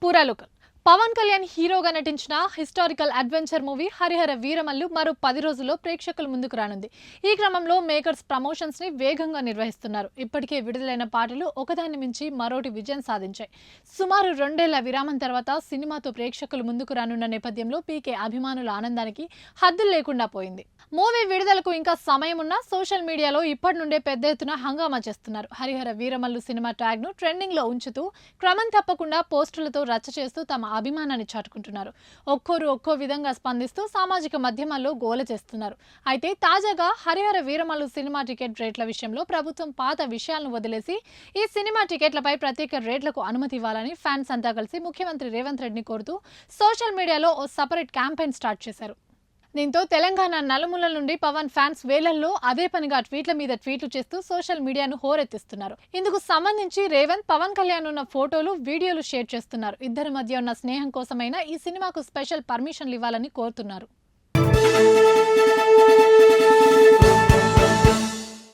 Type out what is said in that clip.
పూరా లోకల్ పవన్ కళ్యాణ్ హీరోగా నటించిన historical adventure movie Harihara Veeramallu మరో 10 రోజుల్లో ప్రేక్షకుల ముందుకు రానుంది. ఈ క్రమంలో మేకర్స్ ప్రమోషన్స్ ని వేగంగా నిర్వహిస్తున్నారు. ఇప్పటికే విడుదలైన పాటలు ఒకదాన్ని మించి మరోటి విజయం సాధించాయి. సుమారు 2 ఏళ్ల విరామం తర్వాత సినిమాతో ప్రేక్షకులు ముందుకు రానున్న నేపథ్యంలో పీకే అభిమానుల ఆనందానికి హద్దులు లేకుండా పోయింది. మూవీ విడుదలకు ఇంకా సమయం ఉన్నా సోషల్ మీడియాలో ఇప్పటి నుండే పెద్ద ఎత్తున హంగామా చేస్తున్నారు. హరిహర వీరమల్లు సినిమా ట్యాగ్ ను ట్రెండింగ్ లో ఉంచుతూ క్రమం తప్పకుండా పోస్టులతో రచ్చ చేస్తూ తమ అభిమానాన్ని చాటుకుంటున్నారు. ఒక్కోరు ఒక్కో విధంగా స్పందిస్తూ సామాజిక మాధ్యమాల్లో గోల చేస్తున్నారు. అయితే తాజాగా హరిహర వీరమల్లు సినిమా టికెట్ రేట్ల విషయంలో ప్రభుత్వం పాత విషయాలను వదిలేసి ఈ సినిమా టికెట్లపై ప్రత్యేక రేట్లకు అనుమతి ఇవ్వాలని ఫ్యాన్స్ అంతా కలిసి ముఖ్యమంత్రి రేవంత్ రెడ్డిని కోరుతూ సోషల్ మీడియాలో ఓ సపరేట్ క్యాంపెయిన్ స్టార్ట్ చేశారు. దీంతో తెలంగాణ నలుమూలల నుండి పవన్ ఫ్యాన్స్ వేలల్లో అదే పనిగా ట్వీట్ల మీద ట్వీట్లు చేస్తూ సోషల్ మీడియాను హోరెత్తిస్తున్నారు. ఇందుకు సంబంధించి రేవంత్, పవన్ కళ్యాణ్ ఉన్న ఫోటోలు, వీడియోలు షేర్ చేస్తున్నారు. ఇద్దరి మధ్య ఉన్న స్నేహం కోసమైనా ఈ సినిమాకు స్పెషల్ పర్మిషన్లు ఇవ్వాలని కోరుతున్నారు.